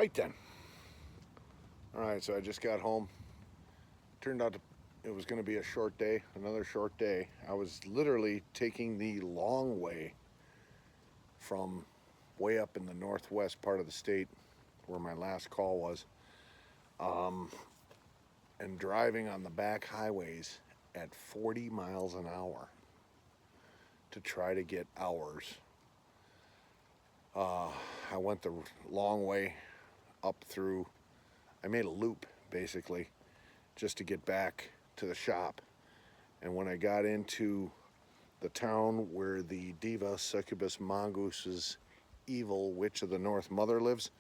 Right then. All right, so I just got home. Turned out it was going to be a short day, another short day. I was literally taking the long way from way up in the northwest part of the state where my last call was, um, and driving on the back highways at 40 miles an hour to try to get hours. Uh, I went the long way up through, I made a loop basically just to get back to the shop. And when I got into the town where the diva succubus mongoose's evil witch of the North mother lives,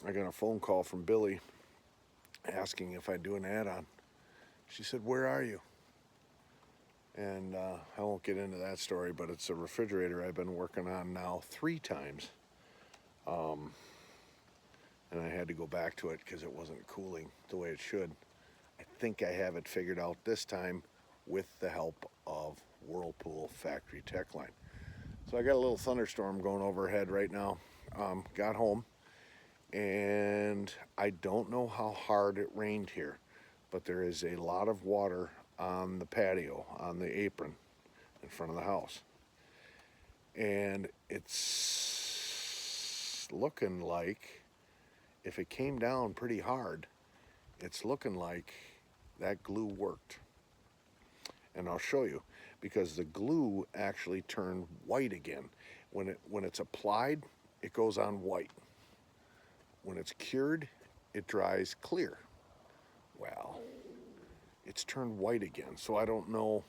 I got a phone call from Billy asking if I'd do an add-on. She said, "Where are you?" And I won't get into that story, but it's a refrigerator I've been working on now 3 times. And I had to go back to it because it wasn't cooling the way it should. I think I have it figured out this time with the help of Whirlpool Factory Tech Line. So I got a little thunderstorm going overhead right now. Got home, and I don't know how hard it rained here, but there is a lot of water on the patio, on the apron in front of the house. And it's looking like, if it came down pretty hard, it's looking like that glue worked. And I'll show you, because the glue actually turned white again. When it's applied, it goes on white. When it's cured, it dries clear. Well, it's turned white again, so I don't know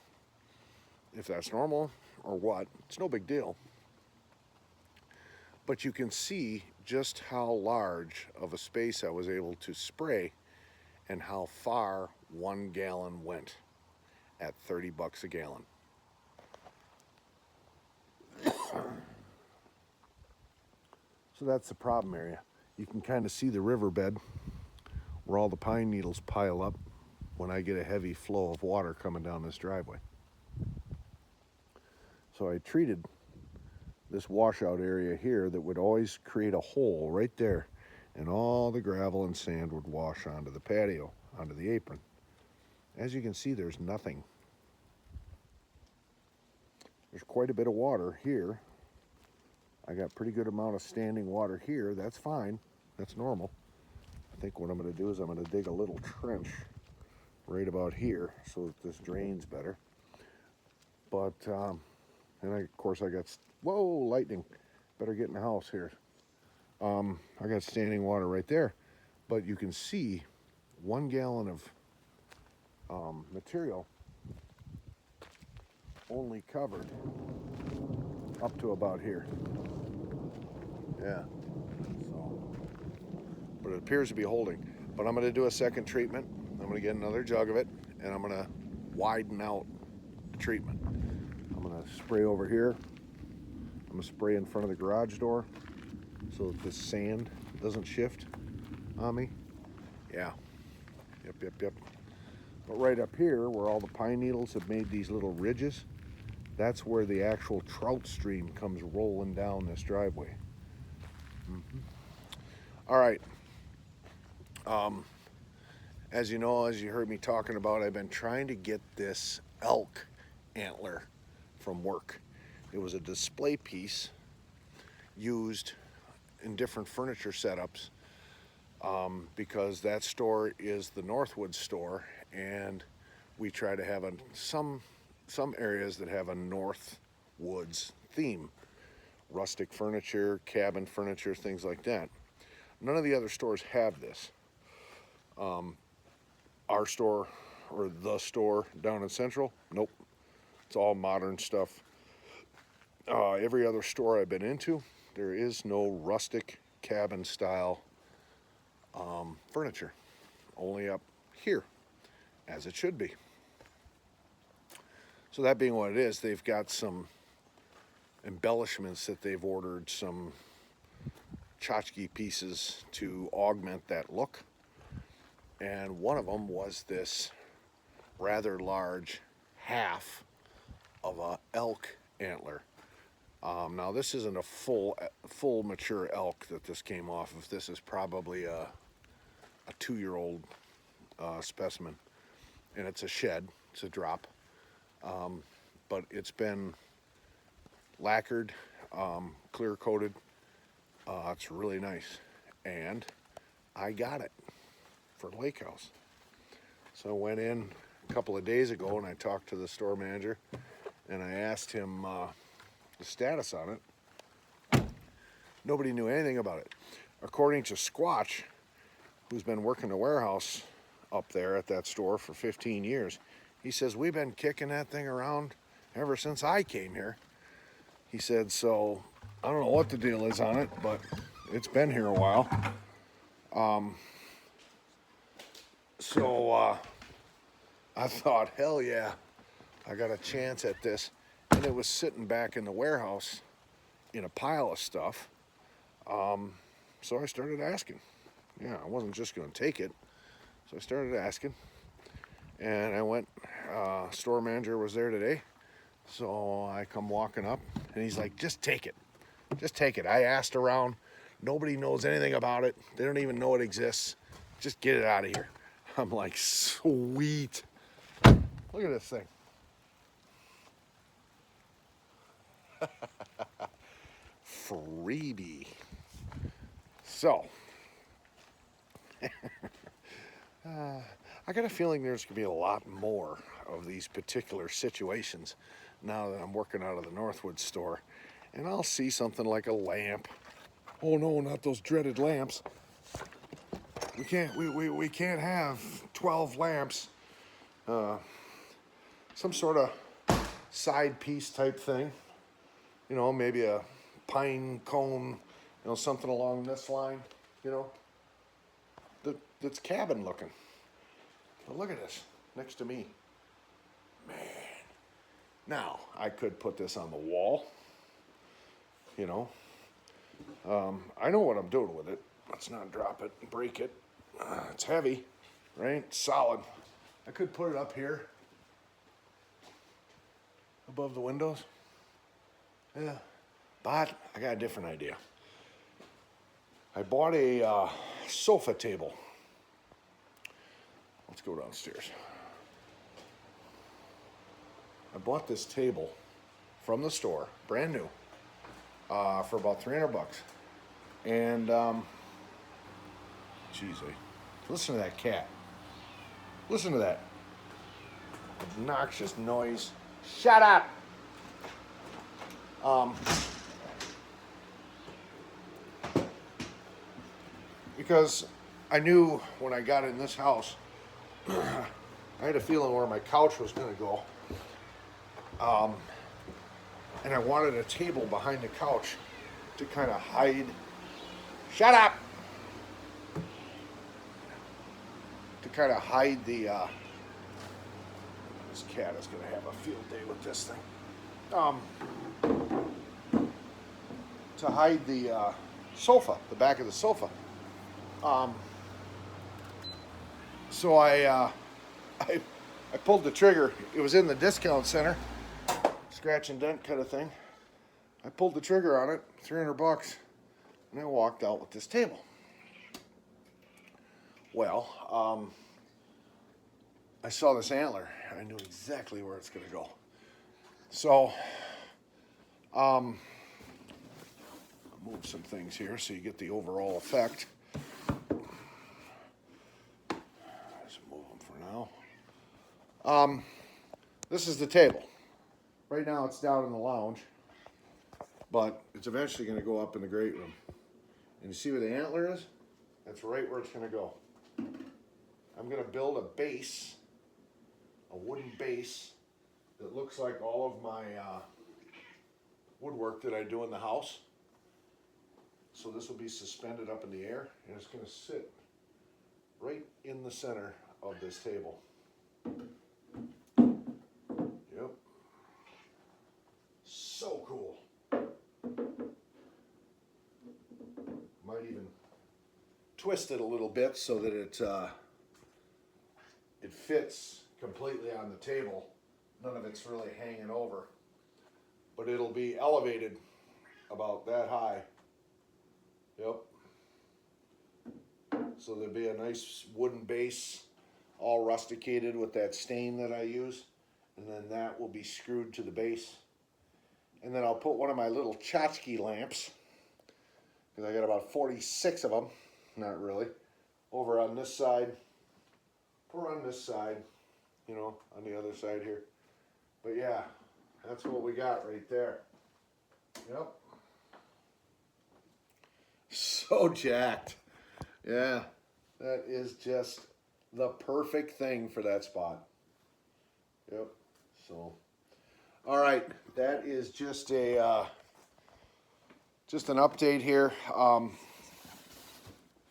if that's normal or what. It's no big deal. But you can see just how large of a space I was able to spray and how far 1 gallon went at $30 a gallon. So that's the problem area. You can kind of see the riverbed where all the pine needles pile up when I get a heavy flow of water coming down this driveway. So I treated this washout area here that would always create a hole right there, and all the gravel and sand would wash onto the patio, onto the apron. As you can see, there's nothing. There's quite a bit of water here. I got pretty good amount of standing water here. That's fine. That's normal. I think what I'm going to do is I'm going to dig a little trench right about here so that this drains better. But, of course I got, whoa, lightning. Better get in the house here. I got standing water right there. But you can see 1 gallon of material only covered up to about here. Yeah, so, but it appears to be holding. But I'm going to do a second treatment. I'm going to get another jug of it, and I'm going to widen out the treatment. I'm going to spray over here. I'm going to spray in front of the garage door so that this sand doesn't shift on me. Yeah, yep. But right up here, where all the pine needles have made these little ridges, that's where the actual trout stream comes rolling down this driveway. All right. As you know, as you heard me talking about, I've been trying to get this elk antler from work. It was a display piece used in different furniture setups, because that store is the Northwood store, and we try to have some areas that have a Northwoods theme. Rustic furniture, cabin furniture, things like that. None of the other stores have this. Our store, or the store down in Central, nope. It's all modern stuff. Every other store I've been into, there is no rustic cabin style furniture. Only up here, as it should be. So that being what it is, they've got some embellishments that they've ordered, some tchotchke pieces to augment that look. And one of them was this rather large half of a elk antler. Now this isn't a full mature elk that this came off of. This is probably a 2-year-old specimen, and it's a shed. It's a drop, but it's been lacquered, clear coated. It's really nice, and I got it for Lake House. So I went in a couple of days ago and I talked to the store manager and I asked him the status on it. Nobody knew anything about it. According to Squatch, who's been working the warehouse up there at that store for 15 years, he says, we've been kicking that thing around ever since I came here. He said, so I don't know what the deal is on it, but it's been here a while. So I thought, hell yeah, I got a chance at this. And it was sitting back in the warehouse in a pile of stuff. So I started asking. Yeah, I wasn't just going to take it. So I started asking. And I went, store manager was there today. So I come walking up and he's like, just take it. Just take it. I asked around. Nobody knows anything about it. They don't even know it exists. Just get it out of here. I'm like, sweet. Look at this thing. Freebie. So, I got a feeling there's going to be a lot more of these particular situations now that I'm working out of the Northwood store. And I'll see something like a lamp. Oh no, not those dreaded lamps. We can't have 12 lamps. Some sort of side piece type thing. You know, maybe a pine cone, you know, something along this line, you know. That's cabin looking. But look at this, next to me. Man. Now, I could put this on the wall, you know. I know what I'm doing with it. Let's not drop it and break it. It's heavy, right? Solid. I could put it up here above the windows. Yeah, but I got a different idea. I bought a sofa table. Let's go downstairs. I bought this table from the store, brand new, for about 300 bucks. And, geez, listen to that cat. Listen to that obnoxious noise. Shut up! Because I knew when I got in this house, I had a feeling where my couch was going to go. And I wanted a table behind the couch to kind of hide. Shut up! To kind of hide the. This cat is going to have a field day with this thing. To hide the sofa, the back of the sofa. So I pulled the trigger. It was in the discount center, scratch and dent kind of thing. I pulled the trigger on it, 300 bucks, and I walked out with this table. Well, I saw this antler. I knew exactly where it's going to go. So, move some things here so you get the overall effect. Just move them for now. This is the table. Right now it's down in the lounge, but it's eventually going to go up in the great room. And you see where the antler is? That's right where it's going to go. I'm going to build a base, a wooden base that looks like all of my woodwork that I do in the house. So this will be suspended up in the air, and it's going to sit right in the center of this table. Yep. So cool. Might even twist it a little bit so that it fits completely on the table. None of it's really hanging over, but it'll be elevated about that high. Yep. So there'll be a nice wooden base, all rusticated with that stain that I use. And then that will be screwed to the base. And then I'll put one of my little tchotchke lamps, because I got about 46 of them, not really, over on this side, or on this side, you know, on the other side here. But yeah, that's what we got right there. Yep. So jacked. Yeah, that is just the perfect thing for that spot. Yep. So, all right, that is just a just an update here.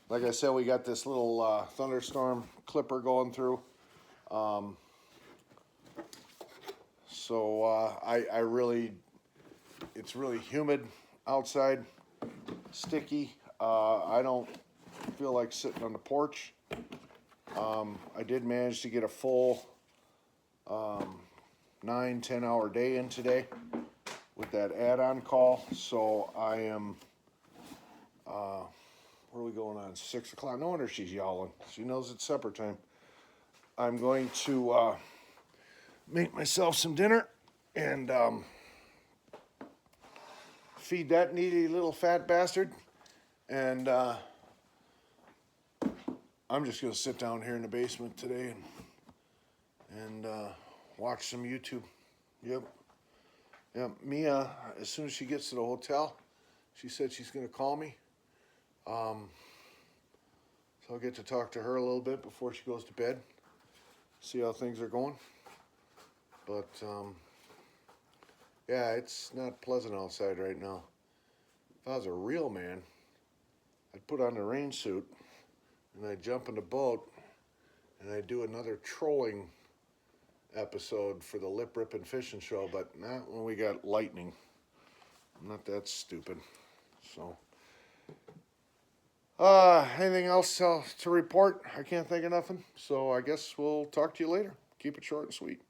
Like I said, we got this little thunderstorm clipper going through. So I really, it's really humid outside, sticky. I don't feel like sitting on the porch. I did manage to get a full 9-10 hour day in today with that add-on call. So I am, where are we going on? 6 o'clock. No wonder she's yowling. She knows it's supper time. I'm going to make myself some dinner and feed that needy little fat bastard. And I'm just going to sit down here in the basement today and watch some YouTube. Yep. Yeah, Mia, as soon as she gets to the hotel, she said she's going to call me. So I'll get to talk to her a little bit before she goes to bed, see how things are going. But yeah, it's not pleasant outside right now. If I was a real man, I'd put on the rain suit and I'd jump in the boat and I'd do another trolling episode for the lip ripping fishing show, but not when we got lightning. I'm not that stupid. So anything else to report? I can't think of nothing, so I guess we'll talk to you later. Keep it short and sweet.